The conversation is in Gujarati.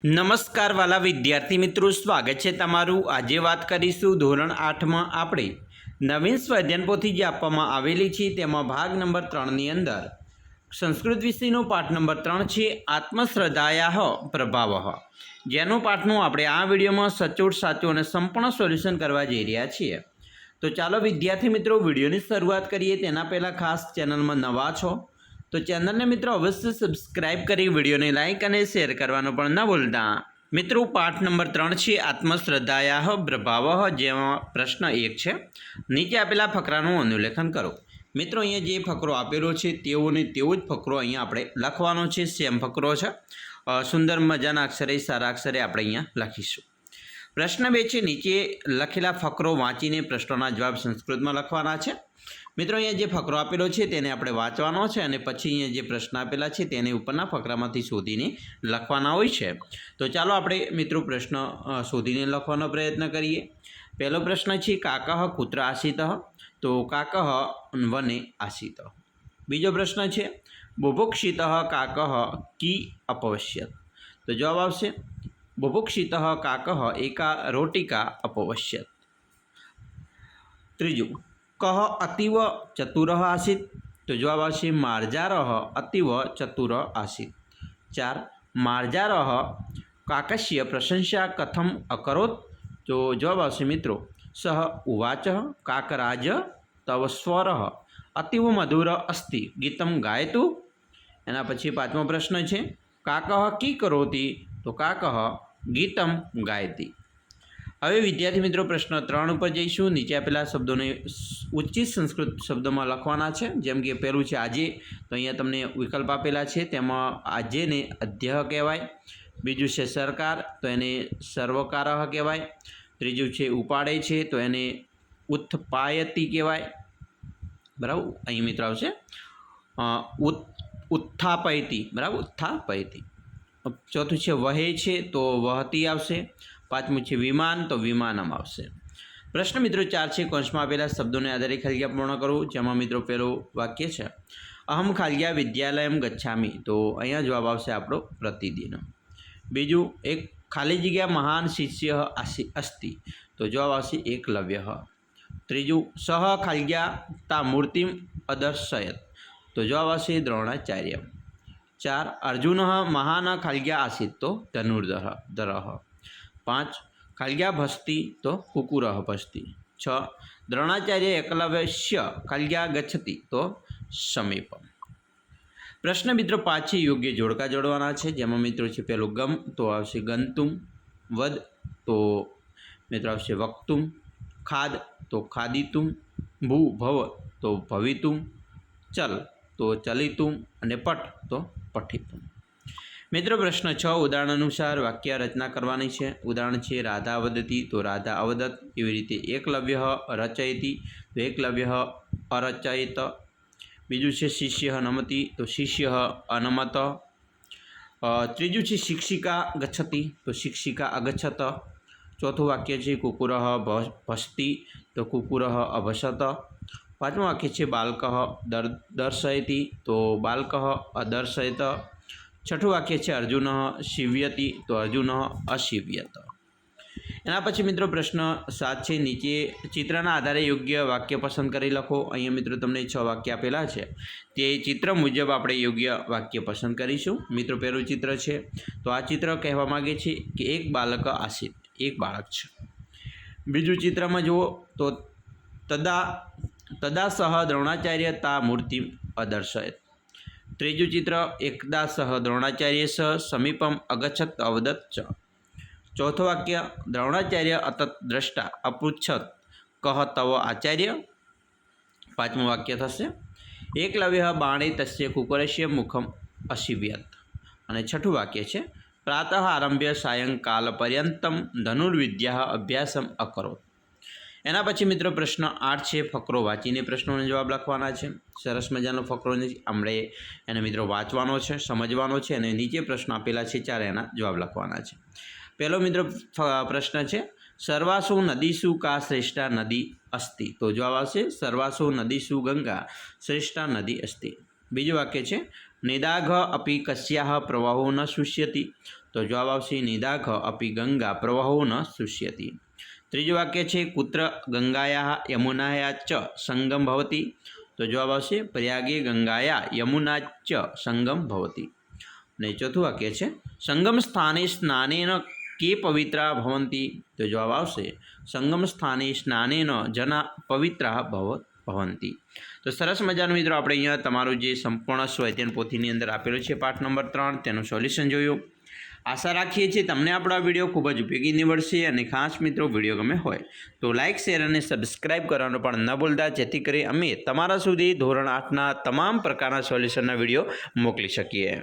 નમસ્કાર વાલા વિદ્યાર્થી મિત્રો, સ્વાગત છે તમારું। આજે વાત કરીશું ધોરણ 8માં આપણે નવીન સ્વાધ્યાયન પોથી જે આપવામાં આવેલી છે તેમાં ભાગ નંબર 3ની અંદર સંસ્કૃત વિષયનો પાઠ નંબર 3 છે આત્મશ્રદ્ધાયાઃ પ્રભાવઃ, જેનો પાઠનું આપણે આ વિડીયોમાં સચોટ સાચું અને સંપૂર્ણ સોલ્યુશન કરવા જઈ રહ્યા છીએ। તો ચાલો વિદ્યાર્થી મિત્રો વિડીયોની શરૂઆત કરીએ। તેના પહેલાં ખાસ ચેનલમાં નવા છો તો ચેનલને મિત્રો અવશ્ય સબસ્ક્રાઇબ કરી વિડીયોને લાઇક અને શેર કરવાનું પણ ન ભૂલતા। મિત્રો પાઠ નંબર 3 છે આત્મશ્રદ્ધાયાઃ પ્રભાવઃ, જેમાં પ્રશ્ન 1 છે, નીચે આપેલા ફકરાનું અનુલેખન કરો। મિત્રો અહીંયા જે ફકરો આપેલો છે તેઓને તેવો જ ફકરો અહીંયા આપણે લખવાનો છે। સેમ ફકરો છે, સુંદર મજાના અક્ષરે સારા અક્ષરે આપણે અહીંયા લખીશું। પ્રશ્ન 2 છે, નીચે લખેલા ફકરો વાંચીને પ્રશ્નોના જવાબ સંસ્કૃતમાં લખવાના છે। મિત્રો અહીંયા જે ફકરો આપેલો છે તેને આપણે વાંચવાનો છે અને પછી અહીંયા જે પ્રશ્ન આપેલા છે તેને ઉપરના ફકરામાંથી શોધીને લખવાના હોય છે। તો ચાલો આપણે મિત્રો પ્રશ્ન શોધીને લખવાનો પ્રયત્ન કરીએ। પહેલો પ્રશ્ન છે, કાકઃ કુત્ર આસીતઃ? તો કાકઃ વને આસીતઃ। બીજો પ્રશ્ન છે, બુભુક્ષિતઃ કાકઃ કી અપવશ્યત? તો જવાબ આવશે બુભુક્ષિતઃ કાકઃ એકા રોટિકા અપવશ્યત। ત્રીજું, કહ અતીવ ચતુરઃ આસીત? તો જવાબ આવશે માર્જારઃ અતીવ ચતુર આસીત। 4, માર્જારઃ કાકસ્ય પ્રશંસા કથમ અકરોત? તો જવાબ આવશે મિત્રો સહ ઉવાચ કાકરાજ તવ સ્વરઃ અતીવ મધુર અસ્તિ ગીતમ ગાયતુ। એના પછી 5મો પ્રશ્ન છે, કાકઃ કી કરોતિ? તો કાકઃ ગીતમ ગાયતી। હવે વિદ્યાર્થી મિત્રો પ્રશ્ન 3 ઉપર જઈશું। નીચે આપેલા શબ્દોને ઉચિત સંસ્કૃત શબ્દોમાં લખવાના છે। જેમ કે પહેલું છે આજે, તો અહીંયા તમને વિકલ્પ આપેલા છે, તેમાં આજેને અધ્યય કહેવાય। બીજું છે સરકાર, તો એને સર્વકારઃ કહેવાય। ત્રીજું છે ઉપાડે છે, તો એને ઉત્થપાયતી કહેવાય, બરાબર, અહીં મિત્રો આવશે ઉત્થાપયતી, બરાબર, ઉત્થાપયતી। ચોથું છે વહે છે, તો વહતી આવશે। 5મું છે વિમાન, તો વિમાનમ આવશે। પ્રશ્ન મિત્રો 4 છે, કૌંસમાં આપેલા શબ્દોને આધારે ખાલિયા પૂર્ણ કરવું। જેમાં મિત્રો પહેલું વાક્ય છે, અહમ ખાલિયા વિદ્યાલયમ ગચ્છામિ? તો અહીંયા જવાબ આવશે આપણો પ્રતિદિન। બીજું, એક ખાલી જગ્યા મહાન શિષ્ય અસ્તિ? તો જવાબ આવશે એકલવ્યઃ। ત્રીજું, સહ ખાલિયા તા મૂર્તિમ અદર્શયત? તો જવાબ આવશે દ્રોણાચાર્ય। 4, અર્જુન મહાન ખાલિયા આસીત? તો ધનુર્ધરઃ। 5, ખાલિયા ભસ્તિ? તો કુકુરઃ ભસ્તિ। 6, દ્રોણાચાર્ય એકલવ્યસ્ય ખાલિયા ગચ્છતિ? તો સમીપમ। પ્રશ્ન મિત્રો 5 છે, યોગ્ય જોડકા જોડવાના છે। જેમાં મિત્રો છે પહેલું ગમ, તો આવશે ગંતુમ। વદ, તો મિત્રો આવશે વક્તુમ। ખાદ, તો ખાદિતુમ। ભૂ ભવ, તો ભવિતુમ। ચલ, તો ચલિતુમ। અને પટ, તો પઠિતુમ। મિત્રો પ્રશ્ન 6, ઉદાહરણ અનુસાર વાક્ય રચના કરવાની છે। ઉદાહરણ છે રાધા વદતી? તો રાધા અવદત। એવી રીતે એકલવ્ય રચયતિ? તો એકલવ્ય અરચયત। બીજું છે શિષ્ય નમતી? તો શિષ્ય અનમત। ત્રીજું છે શિક્ષિકા ગચ્છતિ? તો શિક્ષિકા અગચ્છત। ચોથું વાક્ય છે કુકુરઃ ભસતિ? તો કુકુરઃ અભસત। 5મું વાક્ય છે બાલકઃ દર્શયતિ? તો બાલકઃ અદર્શયત। 6ઠું વાક્ય છે અર્જુન શિવ્યતિ? તો અર્જુન અશિવ્યત। એના પછી મિત્રો પ્રશ્ન 7 છે, નીચે ચિત્રના આધારે યોગ્ય વાક્ય પસંદ કરી લખો। અહીંયા મિત્રો તમને 6 વાક્ય આપેલા છે, તે ચિત્ર મુજબ આપણે યોગ્ય વાક્ય પસંદ કરીશું। મિત્રો પહેલું ચિત્ર છે, તો આ ચિત્ર કહેવા માગે છે કે એક બાલક આસીત, એક બાળક છે। બીજું ચિત્રમાં જુઓ તો તદા સહ દ્રોણાચાર્ય તા મૂર્તિ અદર્શયત। ત્રીજું ચિત્ર, એકદા સહ દ્રોણાચાર્ય સહ સમીપમ અગચ્છત અવદત ચ। ચોથું વાક્ય, દ્રોણાચાર્ય અતત દ્રષ્ટા અપૃચ્છત કહ તવ આચાર્ય। 5મું વાક્ય થશે, એકલવ્ય બાણે તસ્ય કુકરસ્ય મુખમ અશિવ્યત। અને 6ઠું વાક્ય છે, પ્રાતઃ આરભ્ય સાયંકાલ પર્યંતમ ધનુર્વિદ્યા અભ્યાસમ અકરોત। એના પછી મિત્રો પ્રશ્ન 8 છે, ફકરો વાંચીને પ્રશ્નોનો જવાબ લખવાના છે। સરસ મજાનો ફકરો આપણે એને મિત્રો વાંચવાનો છે, સમજવાનો છે અને નીચે પ્રશ્ન આપેલા છે 4 એના જવાબ લખવાના છે। પહેલો મિત્રો પ્રશ્ન છે, સર્વાસુ નદીસુ કા શ્રેષ્ઠા નદી અસ્તિ? તો જવાબ આવશે સર્વાસુ નદીસુ ગંગા શ્રેષ્ઠા નદી અસ્તિ। બીજું વાક્ય છે, નિદાઘ અપી કસ્યાહ પ્રવાહો ન શુષ્યતિ, તો જવાબ આવશે નિદાઘ અપી ગંગા પ્રવાહો ન શુષ્યતિ. ત્રીજું વાક્ય છે કુત્ર ગંગાયા યમુનાયા ચ સંગમ ભવતી, તો જવાબ આવશે પ્રયાગે ગંગાયા યમુના ચ સંગમ ભવતી. અને ચોથું વાક્ય છે સંગમ સ્થાને સ્નાનેન કે પવિત્રા ભવંતી, તો જવાબ આવશે સંગમ સ્થાને સ્નાનેન જના પવિત્રા ભવંતી. તો સરસ મજાનું મિત્રો આપણે અહીંયા તમારું જે સંપૂર્ણ સ્વાધ્યાયન પોથીની અંદર આપેલું છે પાઠ નંબર 3 તેનું સોલ્યુશન જોયું. આશા રાખીએ છીએ તમને આપણો આ વિડીયો ખૂબ જ ઉપયોગી નીવડશે. અને ખાસ મિત્રો વિડીયો ગમે હોય તો લાઇક, શેર અને સબસ્ક્રાઇબ કરવાનું પણ ન ભૂલતા, જેથી કરી અમે તમારા સુધી ધોરણ 8ના તમામ પ્રકારના સોલ્યુશનના વિડીયો મોકલી શકીએ.